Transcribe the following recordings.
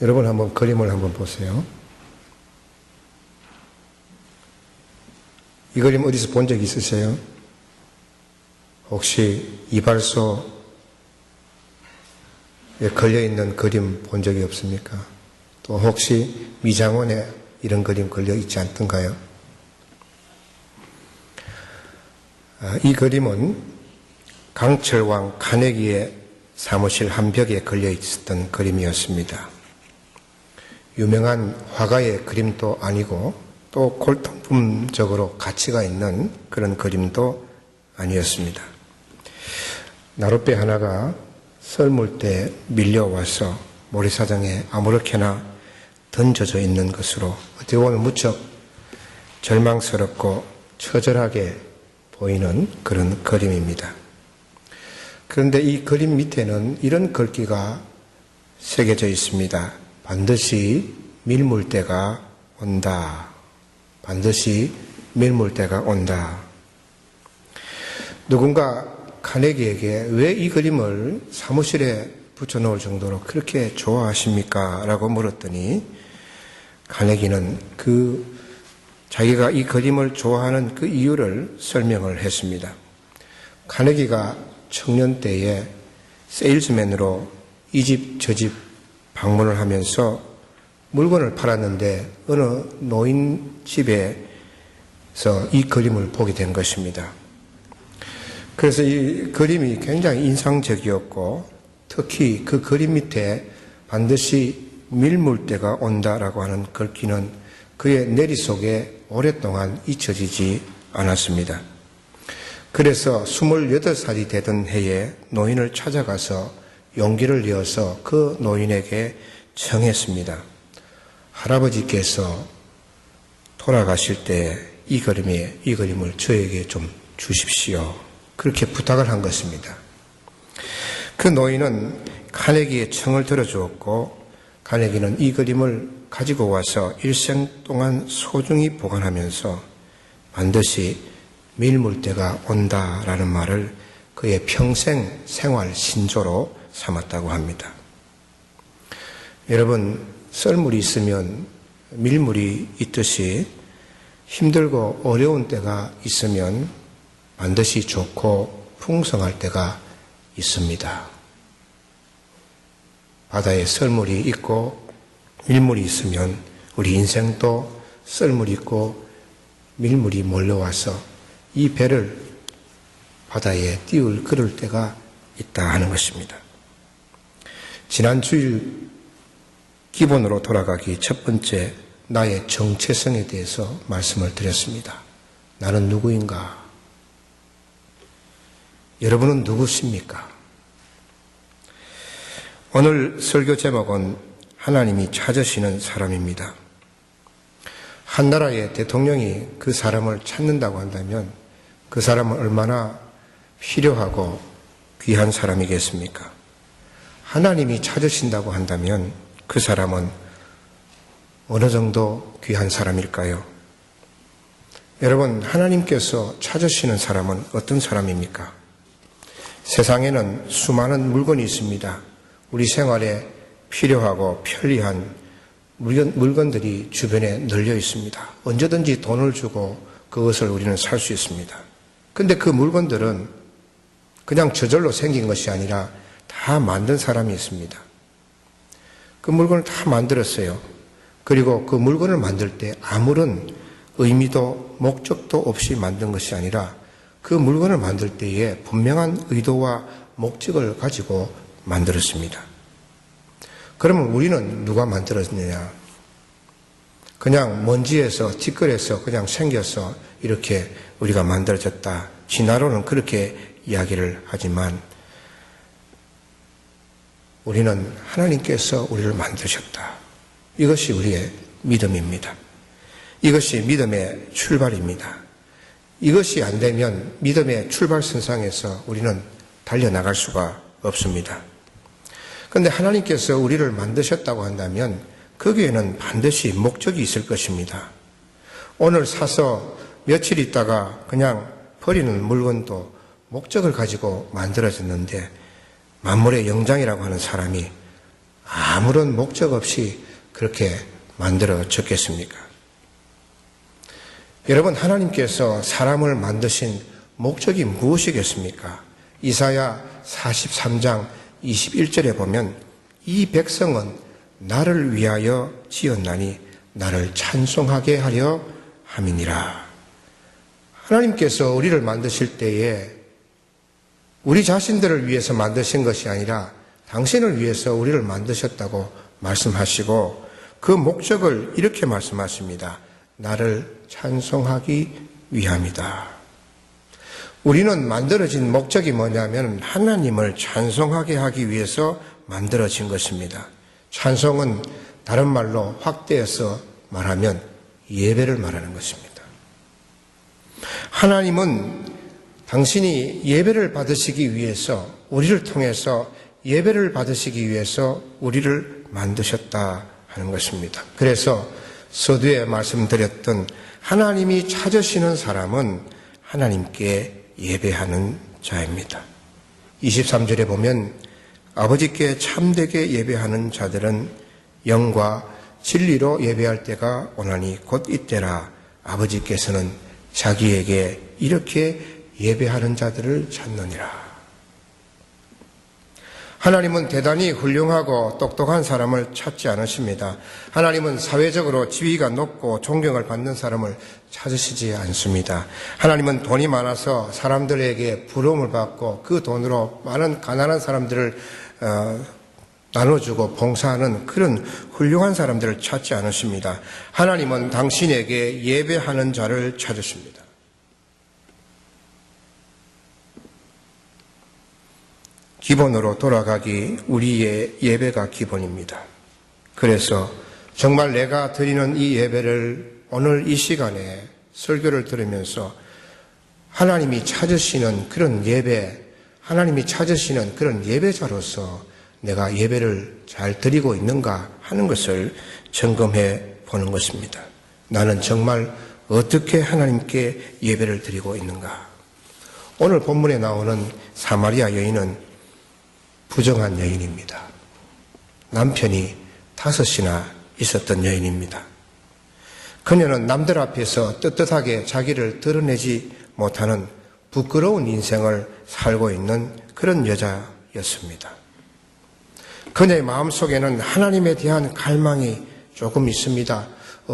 여러분 한번 그림을 한번 보세요. 이 그림 어디서 본 적 있으세요? 혹시 이발소에 걸려있는 그림 본 적이 없습니까? 또 혹시 미장원에 이런 그림 걸려있지 않던가요? 이 그림은 강철왕 카네기의 사무실 한 벽에 걸려있었던 그림이었습니다. 유명한 화가의 그림도 아니고 또 골동품적으로 가치가 있는 그런 그림도 아니었습니다. 나룻배 하나가 썰물 때 밀려와서 모래사장에 아무렇게나 던져져 있는 것으로 어떻게 보면 무척 절망스럽고 처절하게 보이는 그런 그림입니다. 그런데 이 그림 밑에는 이런 글귀가 새겨져 있습니다. 반드시 밀물 때가 온다. 반드시 밀물 때가 온다. 누군가 카네기에게 왜 이 그림을 사무실에 붙여놓을 정도로 그렇게 좋아하십니까? 라고 물었더니 카네기는 자기가 이 그림을 좋아하는 그 이유를 설명을 했습니다. 카네기가 청년 때에 세일즈맨으로 이 집 저 집 방문을 하면서 물건을 팔았는데 어느 노인 집에서 이 그림을 보게 된 것입니다. 그래서 이 그림이 굉장히 인상적이었고 특히 그 그림 밑에 반드시 밀물 때가 온다라고 하는 글귀는 그의 내리 속에 오랫동안 잊혀지지 않았습니다. 그래서 28살이 되던 해에 노인을 찾아가서 용기를 내어서 그 노인에게 청했습니다. 할아버지께서 돌아가실 때 이 그림을 저에게 좀 주십시오. 그렇게 부탁을 한 것입니다. 그 노인은 카네기의 청을 들어주었고 카네기는 이 그림을 가지고 와서 일생 동안 소중히 보관하면서 반드시 밀물 때가 온다라는 말을 그의 평생 생활 신조로 삼았다고 합니다. 여러분, 썰물이 있으면 밀물이 있듯이 힘들고 어려운 때가 있으면 반드시 좋고 풍성할 때가 있습니다. 바다에 썰물이 있고 밀물이 있으면 우리 인생도 썰물이 있고 밀물이 몰려와서 이 배를 바다에 띄울 그럴 때가 있다 하는 것입니다. 지난 주일 기본으로 돌아가기 첫 번째 나의 정체성에 대해서 말씀을 드렸습니다. 나는 누구인가? 여러분은 누구십니까? 오늘 설교 제목은 하나님이 찾으시는 사람입니다. 한 나라의 대통령이 그 사람을 찾는다고 한다면 그 사람은 얼마나 필요하고 귀한 사람이겠습니까? 하나님이 찾으신다고 한다면 그 사람은 어느 정도 귀한 사람일까요? 여러분, 하나님께서 찾으시는 사람은 어떤 사람입니까? 세상에는 수많은 물건이 있습니다. 우리 생활에 필요하고 편리한 물건들이 주변에 널려 있습니다. 언제든지 돈을 주고 그것을 우리는 살 수 있습니다. 근데 그 물건들은 그냥 저절로 생긴 것이 아니라 다 만든 사람이 있습니다. 그 물건을 다 만들었어요. 그리고 그 물건을 만들 때 아무런 의미도 목적도 없이 만든 것이 아니라 그 물건을 만들 때에 분명한 의도와 목적을 가지고 만들었습니다. 그러면 우리는 누가 만들었느냐? 그냥 먼지에서 티끌에서 그냥 생겨서 이렇게 우리가 만들어졌다. 진화론은 그렇게 이야기를 하지만 우리는 하나님께서 우리를 만드셨다. 이것이 우리의 믿음입니다. 이것이 믿음의 출발입니다. 이것이 안 되면 믿음의 출발선상에서 우리는 달려나갈 수가 없습니다. 그런데 하나님께서 우리를 만드셨다고 한다면 거기에는 반드시 목적이 있을 것입니다. 오늘 사서 며칠 있다가 그냥 버리는 물건도 목적을 가지고 만들어졌는데 만물의 영장이라고 하는 사람이 아무런 목적 없이 그렇게 만들어졌겠습니까? 여러분, 하나님께서 사람을 만드신 목적이 무엇이겠습니까? 이사야 43장 21절에 보면 이 백성은 나를 위하여 지었나니 나를 찬송하게 하려 함이니라. 하나님께서 우리를 만드실 때에 우리 자신들을 위해서 만드신 것이 아니라 당신을 위해서 우리를 만드셨다고 말씀하시고 그 목적을 이렇게 말씀하십니다. 나를 찬송하기 위함이다. 우리는 만들어진 목적이 뭐냐면 하나님을 찬송하게 하기 위해서 만들어진 것입니다. 찬송은 다른 말로 확대해서 말하면 예배를 말하는 것입니다. 하나님은 당신이 예배를 받으시기 위해서 우리를 통해서 예배를 받으시기 위해서 우리를 만드셨다 하는 것입니다. 그래서 서두에 말씀드렸던 하나님이 찾으시는 사람은 하나님께 예배하는 자입니다. 23절에 보면 아버지께 참되게 예배하는 자들은 영과 진리로 예배할 때가 오나니 곧 이때라. 아버지께서는 자기에게 이렇게 예배하는 자들을 찾느니라. 하나님은 대단히 훌륭하고 똑똑한 사람을 찾지 않으십니다. 하나님은 사회적으로 지위가 높고 존경을 받는 사람을 찾으시지 않습니다. 하나님은 돈이 많아서 사람들에게 부러움을 받고 그 돈으로 많은 가난한 사람들을 나눠주고 봉사하는 그런 훌륭한 사람들을 찾지 않으십니다. 하나님은 당신에게 예배하는 자를 찾으십니다. 기본으로 돌아가기 우리의 예배가 기본입니다. 그래서 정말 내가 드리는 이 예배를 오늘 이 시간에 설교를 들으면서 하나님이 찾으시는 그런 예배, 하나님이 찾으시는 그런 예배자로서 내가 예배를 잘 드리고 있는가 하는 것을 점검해 보는 것입니다. 나는 정말 어떻게 하나님께 예배를 드리고 있는가? 오늘 본문에 나오는 사마리아 여인은 부정한 여인입니다. 남편이 5이나 있었던 여인입니다. 그녀는 남들 앞에서 떳떳하게 자기를 드러내지 못하는 부끄러운 인생을 살고 있는 그런 여자였습니다. 그녀의 마음속에는 하나님에 대한 갈망이 조금 있습니다.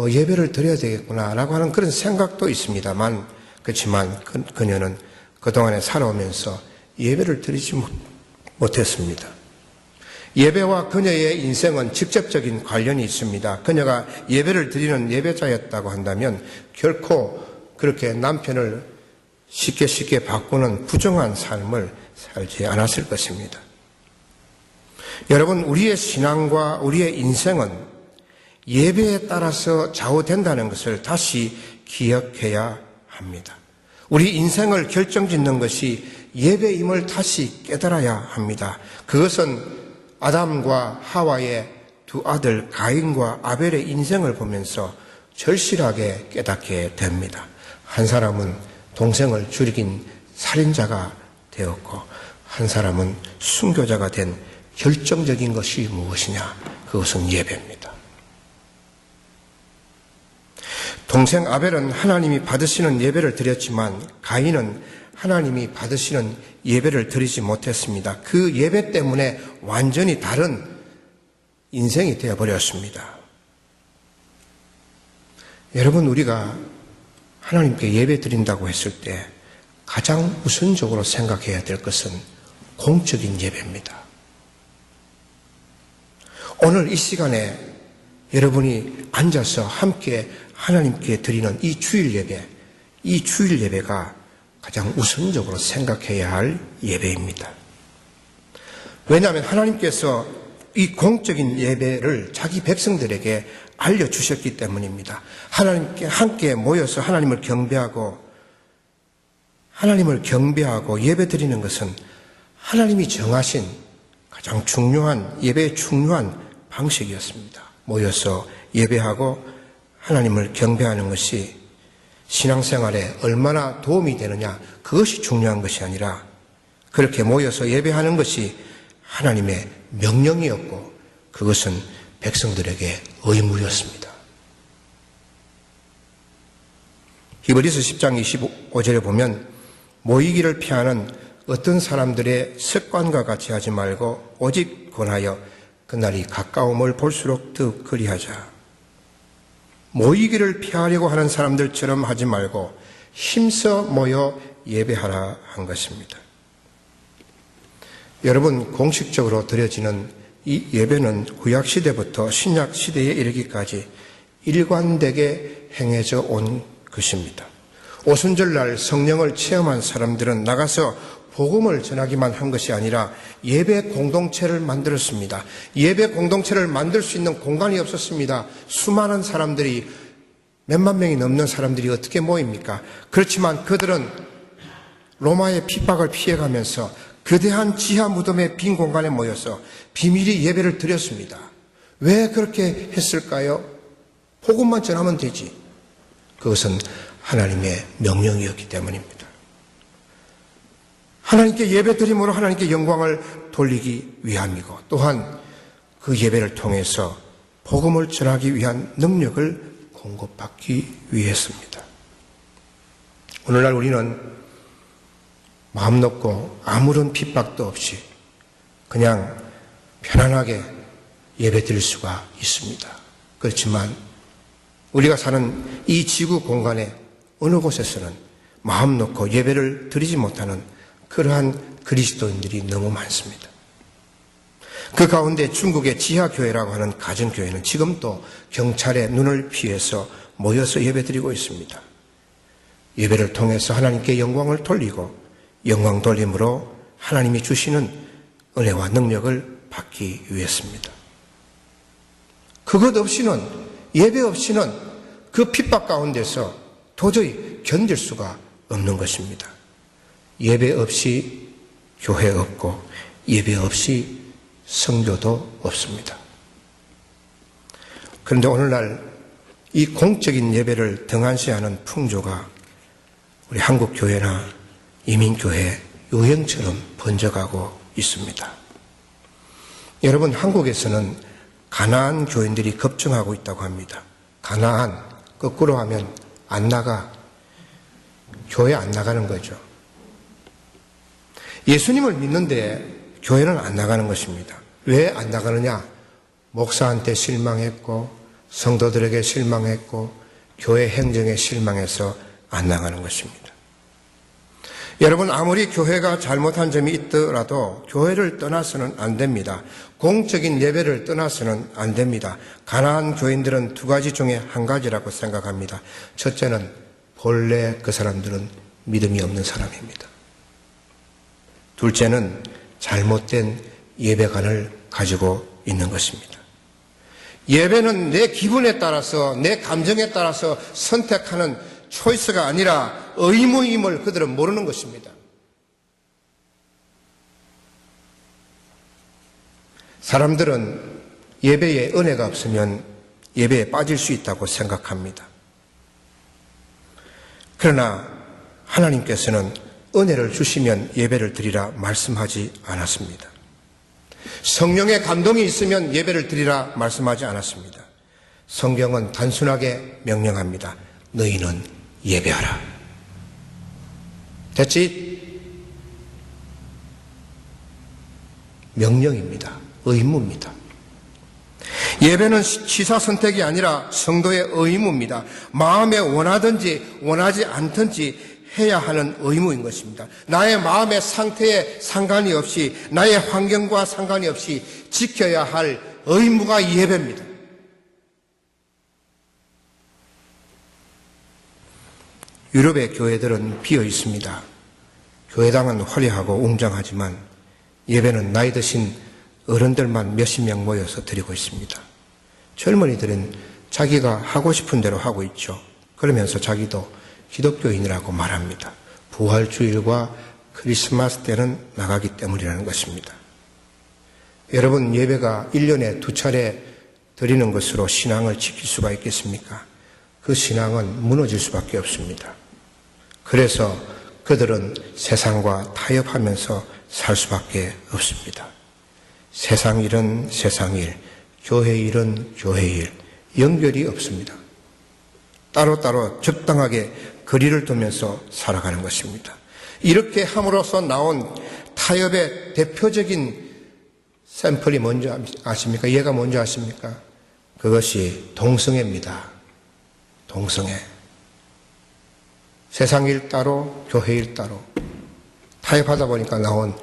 예배를 드려야 되겠구나라고 하는 그런 생각도 있습니다만, 그렇지만 그녀는 그동안에 살아오면서 예배를 드리지 못했습니다. 예배와 그녀의 인생은 직접적인 관련이 있습니다. 그녀가 예배를 드리는 예배자였다고 한다면 결코 그렇게 남편을 쉽게 바꾸는 부정한 삶을 살지 않았을 것입니다. 여러분, 우리의 신앙과 우리의 인생은 예배에 따라서 좌우된다는 것을 다시 기억해야 합니다. 우리 인생을 결정짓는 것이 예배임을 다시 깨달아야 합니다. 그것은 아담과 하와의 두 아들 가인과 아벨의 인생을 보면서 절실하게 깨닫게 됩니다. 한 사람은 동생을 죽인 살인자가 되었고 한 사람은 순교자가 된 결정적인 것이 무엇이냐? 그것은 예배입니다. 동생 아벨은 하나님이 받으시는 예배를 드렸지만 가인은 하나님이 받으시는 예배를 드리지 못했습니다. 그 예배 때문에 완전히 다른 인생이 되어버렸습니다. 여러분, 우리가 하나님께 예배 드린다고 했을 때 가장 우선적으로 생각해야 될 것은 공적인 예배입니다. 오늘 이 시간에 여러분이 앉아서 함께 하나님께 드리는 이 주일 예배가 가장 우선적으로 생각해야 할 예배입니다. 왜냐하면 하나님께서 이 공적인 예배를 자기 백성들에게 알려주셨기 때문입니다. 하나님께 함께 모여서 하나님을 경배하고 예배드리는 것은 하나님이 정하신 가장 중요한 예배의 중요한 방식이었습니다. 모여서 예배하고 하나님을 경배하는 것이 신앙생활에 얼마나 도움이 되느냐, 그것이 중요한 것이 아니라 그렇게 모여서 예배하는 것이 하나님의 명령이었고 그것은 백성들에게 의무였습니다. 히브리서 10장 25절에 보면 모이기를 피하는 어떤 사람들의 습관과 같이 하지 말고 오직 권하여 그날이 가까움을 볼수록 더 그리하자. 모이기를 피하려고 하는 사람들처럼 하지 말고 힘써 모여 예배하라 한 것입니다. 여러분, 공식적으로 드려지는 이 예배는 구약시대부터 신약시대에 이르기까지 일관되게 행해져 온 것입니다. 오순절날 성령을 체험한 사람들은 나가서 복음을 전하기만 한 것이 아니라 예배 공동체를 만들었습니다. 예배 공동체를 만들 수 있는 공간이 없었습니다. 수많은 사람들이, 몇만 명이 넘는 사람들이 어떻게 모입니까? 그렇지만 그들은 로마의 핍박을 피해가면서 거대한 지하 무덤의 빈 공간에 모여서 비밀히 예배를 드렸습니다. 왜 그렇게 했을까요? 복음만 전하면 되지. 그것은 하나님의 명령이었기 때문입니다. 하나님께 예배드림으로 하나님께 영광을 돌리기 위함이고, 또한 그 예배를 통해서 복음을 전하기 위한 능력을 공급받기 위해서입니다. 오늘날 우리는 마음 놓고 아무런 핍박도 없이 그냥 편안하게 예배드릴 수가 있습니다. 그렇지만 우리가 사는 이 지구 공간에 어느 곳에서는 마음 놓고 예배를 드리지 못하는 그러한 그리스도인들이 너무 많습니다. 그 가운데 중국의 지하교회라고 하는 가정교회는 지금도 경찰의 눈을 피해서 모여서 예배드리고 있습니다. 예배를 통해서 하나님께 영광을 돌리고 영광 돌림으로 하나님이 주시는 은혜와 능력을 받기 위해서입니다. 그것 없이는, 예배 없이는 그 핍박 가운데서 도저히 견딜 수가 없는 것입니다. 예배 없이 교회 없고 예배 없이 성교도 없습니다. 그런데 오늘날 이 공적인 예배를 등한시하는 풍조가 우리 한국 교회나 이민교회 유행처럼 번져가고 있습니다. 여러분, 한국에서는 가나안 교인들이 급증하고 있다고 합니다. 가나안, 거꾸로 하면 안 나가, 교회 안 나가는 거죠. 예수님을 믿는데 교회는 안 나가는 것입니다. 왜 안 나가느냐? 목사한테 실망했고 성도들에게 실망했고 교회 행정에 실망해서 안 나가는 것입니다. 여러분, 아무리 교회가 잘못한 점이 있더라도 교회를 떠나서는 안 됩니다. 공적인 예배를 떠나서는 안 됩니다. 가나안 교인들은 두 가지 중에 한 가지라고 생각합니다. 첫째는 본래 그 사람들은 믿음이 없는 사람입니다. 둘째는 잘못된 예배관을 가지고 있는 것입니다. 예배는 내 기분에 따라서, 내 감정에 따라서 선택하는 초이스가 아니라 의무임을 그들은 모르는 것입니다. 사람들은 예배에 은혜가 없으면 예배에 빠질 수 있다고 생각합니다. 그러나 하나님께서는 은혜를 주시면 예배를 드리라 말씀하지 않았습니다. 성령의 감동이 있으면 예배를 드리라 말씀하지 않았습니다. 성경은 단순하게 명령합니다. 너희는 예배하라. That's it. 명령입니다. 의무입니다. 예배는 취사 선택이 아니라 성도의 의무입니다. 마음에 원하든지 원하지 않든지 해야 하는 의무인 것입니다. 나의 마음의 상태에 상관이 없이, 나의 환경과 상관이 없이 지켜야 할 의무가 예배입니다. 유럽의 교회들은 비어 있습니다. 교회당은 화려하고 웅장하지만 예배는 나이 드신 어른들만 몇십 명 모여서 드리고 있습니다. 젊은이들은 자기가 하고 싶은 대로 하고 있죠. 그러면서 자기도 기독교인이라고 말합니다. 부활주일과 크리스마스 때는 나가기 때문이라는 것입니다. 여러분, 예배가 1년에 2차례 드리는 것으로 신앙을 지킬 수가 있겠습니까? 그 신앙은 무너질 수밖에 없습니다. 그래서 그들은 세상과 타협하면서 살 수밖에 없습니다. 세상 일은 세상 일, 교회 일은 교회 일, 연결이 없습니다. 따로따로 적당하게 거리를 두면서 살아가는 것입니다. 이렇게 함으로써 나온 타협의 대표적인 샘플이 뭔지 아십니까? 얘가 뭔지 아십니까? 그것이 동성애입니다. 동성애. 세상 일 따로, 교회 일 따로. 타협하다 보니까 나온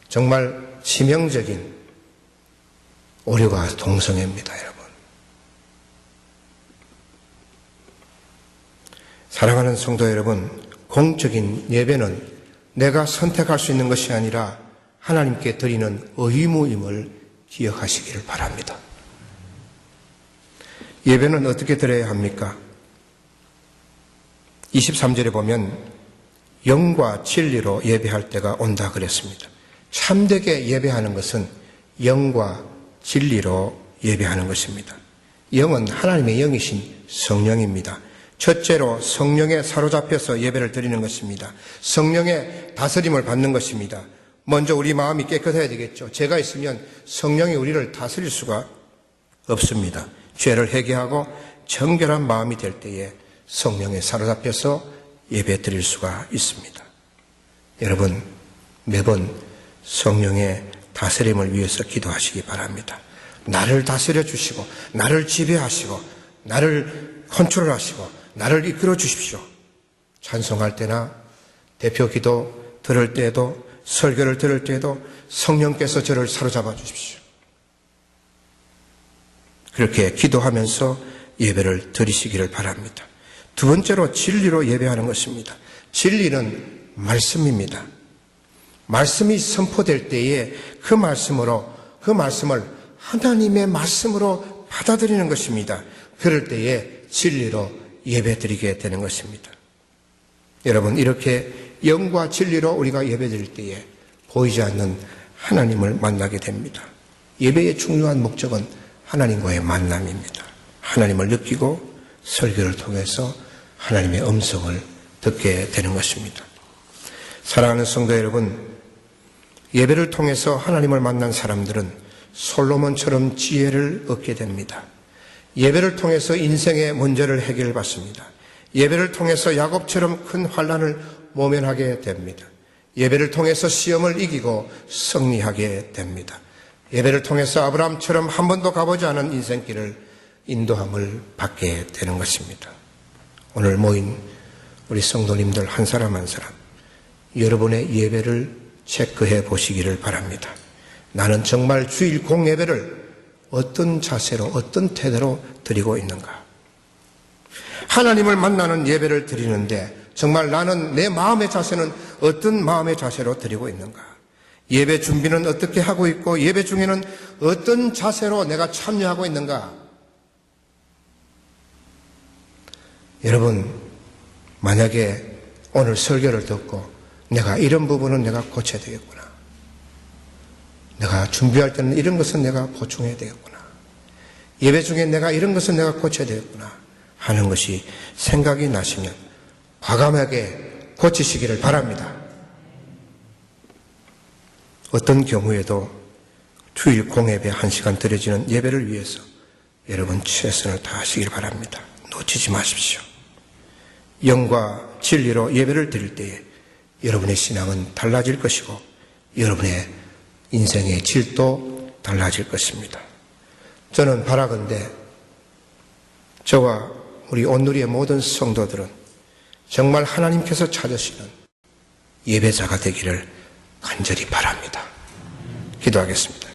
정말 치명적인 오류가 동성애입니다, 여러분. 사랑하는 성도 여러분, 공적인 예배는 내가 선택할 수 있는 것이 아니라 하나님께 드리는 의무임을 기억하시기를 바랍니다. 예배는 어떻게 드려야 합니까? 23절에 보면 영과 진리로 예배할 때가 온다 그랬습니다. 참되게 예배하는 것은 영과 진리로 예배하는 것입니다. 영은 하나님의 영이신 성령입니다. 첫째로 성령에 사로잡혀서 예배를 드리는 것입니다. 성령의 다스림을 받는 것입니다. 먼저 우리 마음이 깨끗해야 되겠죠. 죄가 있으면 성령이 우리를 다스릴 수가 없습니다. 죄를 회개하고 정결한 마음이 될 때에 성령에 사로잡혀서 예배 드릴 수가 있습니다. 여러분, 매번 성령의 다스림을 위해서 기도하시기 바랍니다. 나를 다스려 주시고, 나를 지배하시고, 나를 컨트롤하시고, 나를 이끌어 주십시오. 찬송할 때나 대표 기도 들을 때에도, 설교를 들을 때에도 성령께서 저를 사로잡아 주십시오. 그렇게 기도하면서 예배를 드리시기를 바랍니다. 두 번째로 진리로 예배하는 것입니다. 진리는 말씀입니다. 말씀이 선포될 때에 그 말씀을 하나님의 말씀으로 받아들이는 것입니다. 그럴 때에 진리로 예배드리게 되는 것입니다. 여러분, 이렇게 영과 진리로 우리가 예배드릴 때에 보이지 않는 하나님을 만나게 됩니다. 예배의 중요한 목적은 하나님과의 만남입니다. 하나님을 느끼고 설교를 통해서 하나님의 음성을 듣게 되는 것입니다. 사랑하는 성도 여러분, 예배를 통해서 하나님을 만난 사람들은 솔로몬처럼 지혜를 얻게 됩니다. 예배를 통해서 인생의 문제를 해결받습니다. 예배를 통해서 야곱처럼 큰 환난을 모면하게 됩니다. 예배를 통해서 시험을 이기고 승리하게 됩니다. 예배를 통해서 아브라함처럼 한 번도 가보지 않은 인생길을 인도함을 받게 되는 것입니다. 오늘 모인 우리 성도님들 한 사람 한 사람, 여러분의 예배를 체크해 보시기를 바랍니다. 나는 정말 주일 공예배를 어떤 자세로, 어떤 태도로 드리고 있는가? 하나님을 만나는 예배를 드리는데 정말 나는 내 마음의 자세는 어떤 마음의 자세로 드리고 있는가? 예배 준비는 어떻게 하고 있고 예배 중에는 어떤 자세로 내가 참여하고 있는가? 여러분, 만약에 오늘 설교를 듣고 내가 이런 부분은 내가 고쳐야 되겠구나. 내가 준비할 때는 이런 것은 내가 보충해야 되겠구나. 예배 중에 내가 이런 것은 내가 고쳐야 되겠구나 하는 것이 생각이 나시면 과감하게 고치시기를 바랍니다. 어떤 경우에도 주일 공예배 1시간 드려지는 예배를 위해서 여러분 최선을 다하시길 바랍니다. 놓치지 마십시오. 영과 진리로 예배를 드릴 때에 여러분의 신앙은 달라질 것이고 여러분의 인생의 질도 달라질 것입니다. 저는 바라건대 저와 우리 온누리의 모든 성도들은 정말 하나님께서 찾으시는 예배자가 되기를 간절히 바랍니다. 기도하겠습니다.